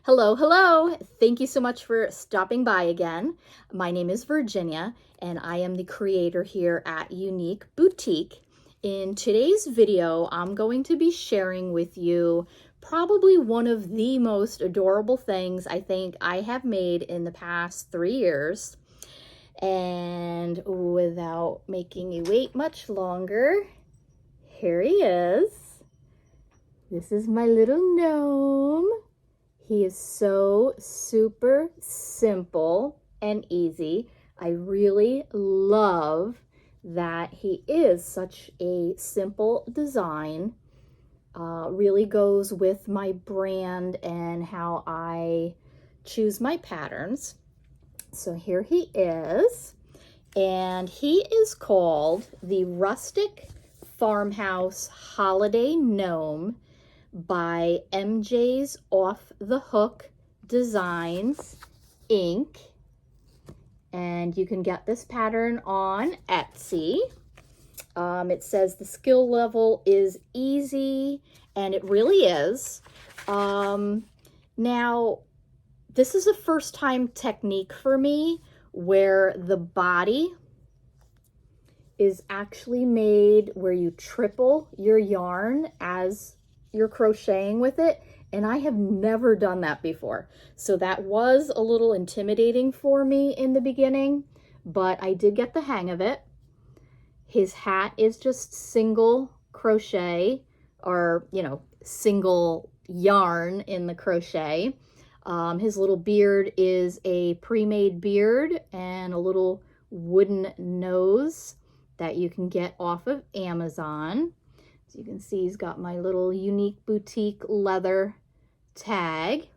Hello, hello. Thank you so much for stopping by again. My name is Virginia and I am the creator here at Unique Boutique. In today's video, I'm going to be sharing with you probably one of the most adorable things I think I have made in the past 3 years. And without making you wait much longer, here he is. This is my little gnome. He is so super simple and easy. I really love that he is such a simple design. Really goes with my brand and how I choose my patterns. So here he is, and he is called the Rustic Farmhouse Holiday Gnome by MJ's Off the Hook Designs Inc. And you can get this pattern on Etsy. It says the skill level is easy, and it really is. Now, this is a first time technique for me where the body is actually made where you triple your yarn as you're crocheting with it, and I have never done that before. So that was a little intimidating for me in the beginning, but I did get the hang of it. His hat is just single crochet, or single yarn in the crochet. His little beard is a pre-made beard and a little wooden nose that you can get off of Amazon. As you can see, he's got my little Unique Boutique leather tag.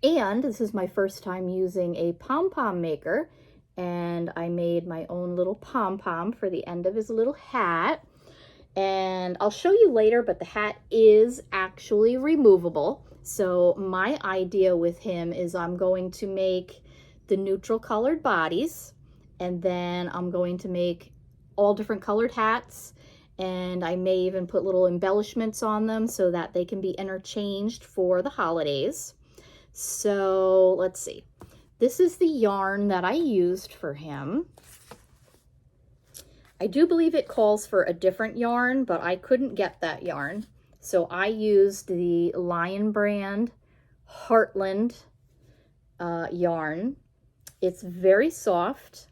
And this is my first time using a pom-pom maker, and I made my own little pom-pom for the end of his little hat. And I'll show you later, but the hat is actually removable. So my idea with him is I'm going to make the neutral colored bodies, and then I'm going to make all different colored hats. And I may even put little embellishments on them so that they can be interchanged for the holidays. So let's see. This is the yarn that I used for him. I do believe it calls for a different yarn, but I couldn't get that yarn. So I used the Lion brand Heartland yarn. It's very soft.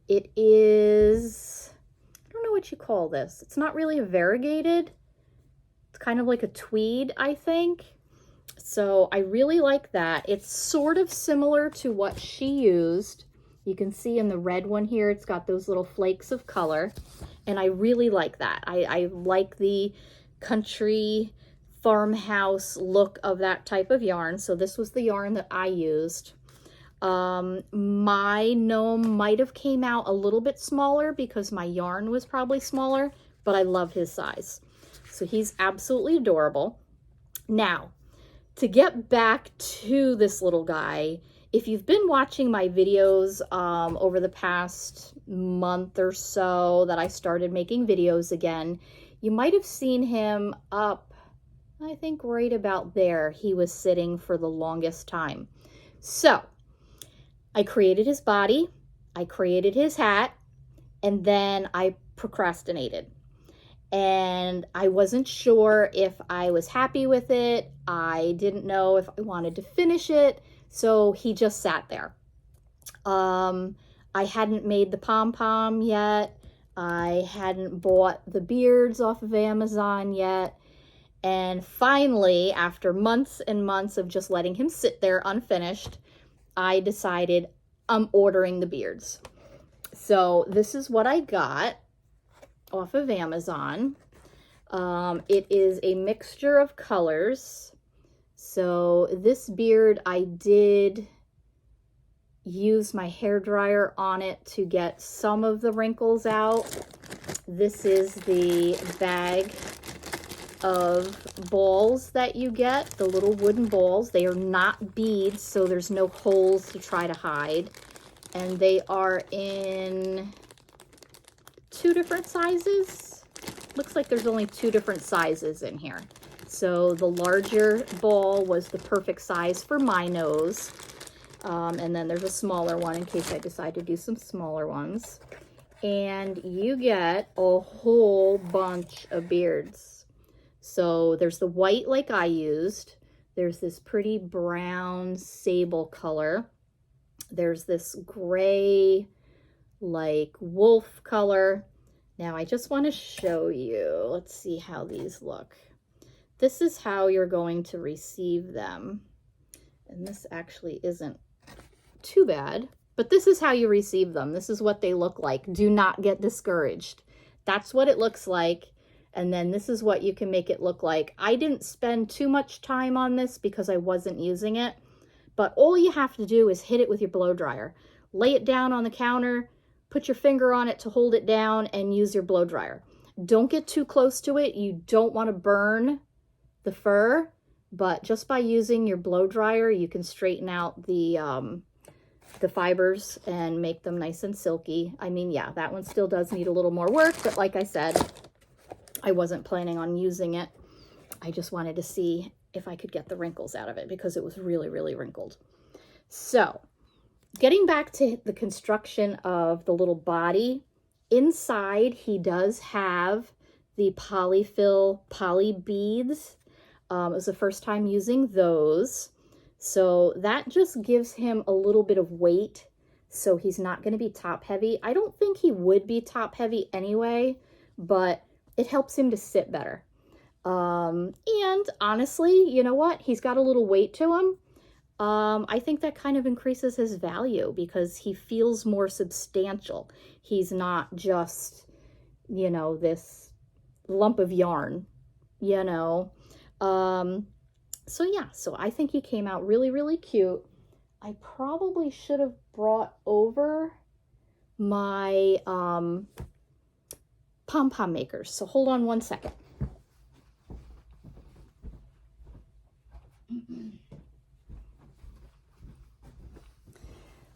It is, I don't know what you call this. It's not really a variegated. It's kind of like a tweed, I think. So I really like that. It's sort of similar to what she used. You can see in the red one here, it's got those little flakes of color. And I really like that. I like the country farmhouse look of that type of yarn. So this was the yarn that I used. My gnome might have came out a little bit smaller because my yarn was probably smaller, but I love his size. So he's absolutely adorable. Now, to get back to this little guy, if you've been watching my videos over the past month or so that I started making videos again, you might have seen him up, I think right about there. He was sitting for the longest time. So I created his body, I created his hat, and then I procrastinated. And I wasn't sure if I was happy with it. I didn't know if I wanted to finish it. So he just sat there. I hadn't made the pom-pom yet. I hadn't bought the beards off of Amazon yet. And finally, after months and months of just letting him sit there unfinished, I decided I'm ordering the beards. So this is what I got off of Amazon. It is a mixture of colors. So this beard, I did use my hairdryer on it to get some of the wrinkles out. This is the bag of balls that you get, the little wooden balls. They are not beads, so there's no holes to try to hide. And they are in 2 different sizes. Looks like there's only 2 different sizes in here. So the larger ball was the perfect size for my nose. And then there's a smaller one in case I decide to do some smaller ones. And you get a whole bunch of beards. So there's the white like I used. There's this pretty brown sable color. There's this gray like wolf color. Now I just want to show you. Let's see how these look. This is how you're going to receive them. And this actually isn't too bad, but this is how you receive them. This is what they look like. Do not get discouraged. That's what it looks like. And then this is what you can make it look like. I didn't spend too much time on this because I wasn't using it, but all you have to do is hit it with your blow dryer. Lay it down on the counter, put your finger on it to hold it down, and use your blow dryer. Don't get too close to it. You don't want to burn the fur, but just by using your blow dryer, you can straighten out the fibers and make them nice and silky. I mean, yeah, that one still does need a little more work, but like I said, I wasn't planning on using it. I just wanted to see if I could get the wrinkles out of it because it was really, really wrinkled. So getting back to the construction of the little body, inside he does have the polyfill poly beads. It was the first time using those. So that just gives him a little bit of weight. So he's not going to be top heavy. I don't think he would be top heavy anyway, but it helps him to sit better. And honestly, you know what? He's got a little weight to him. I think that kind of increases his value because he feels more substantial. He's not just, you know, this lump of yarn, you know. So yeah, so I think he came out really, really cute. I probably should have brought over my pom-pom makers. So hold on one second.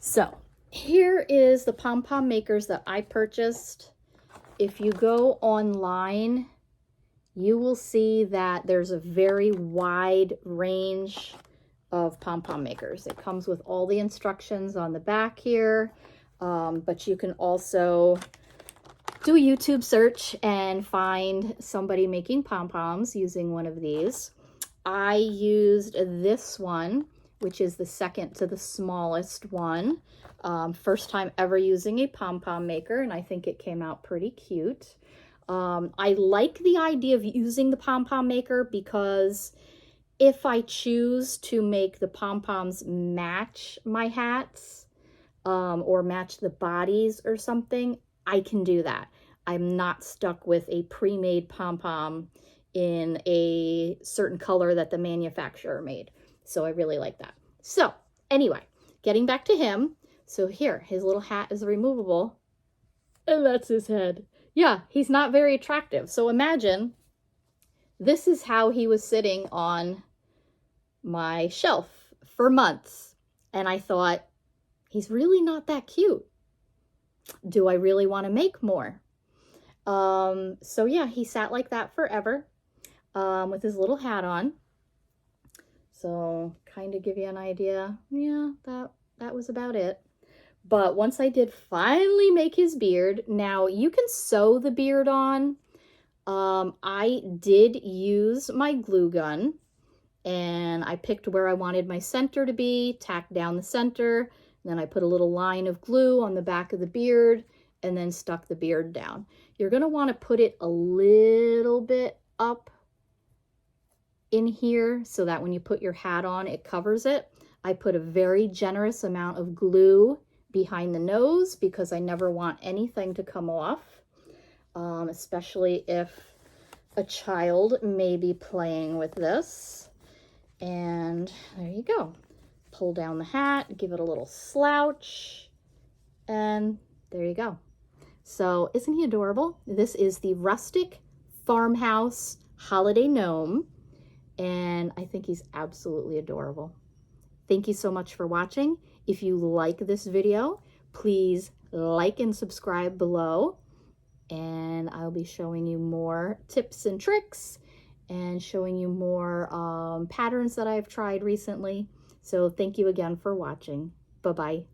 So here is the pom-pom makers that I purchased. If you go online, you will see that there's a very wide range of pom-pom makers. It comes with all the instructions on the back here, but you can also do a YouTube search and find somebody making pom-poms using one of these. I used this one, which is the second to the smallest one. First time ever using a pom-pom maker, and I think it came out pretty cute. I like the idea of using the pom-pom maker because if I choose to make the pom-poms match my hats or match the bodies or something, I can do that. I'm not stuck with a pre-made pom-pom in a certain color that the manufacturer made. So I really like that. So anyway, getting back to him. So here, his little hat is removable. And that's his head. Yeah, he's not very attractive. So imagine this is how he was sitting on my shelf for months. And I thought, he's really not that cute. Do I really want to make more? So yeah, he sat like that forever with his little hat on. So kind of give you an idea. Yeah, that was about it. But once I did finally make his beard, now you can sew the beard on. I did use my glue gun and I picked where I wanted my center to be, tacked down the center, and then I put a little line of glue on the back of the beard and then stuck the beard down. You're going to want to put it a little bit up in here so that when you put your hat on, it covers it. I put a very generous amount of glue behind the nose because I never want anything to come off, especially if a child may be playing with this. And there you go. Pull down the hat, give it a little slouch, and there you go. So isn't he adorable? This is the Rustic Farmhouse Holiday Gnome, and I think he's absolutely adorable. Thank you so much for watching. If you like this video, please like and subscribe below, and I'll be showing you more tips and tricks and showing you more patterns that I've tried recently. So thank you again for watching. Bye-bye.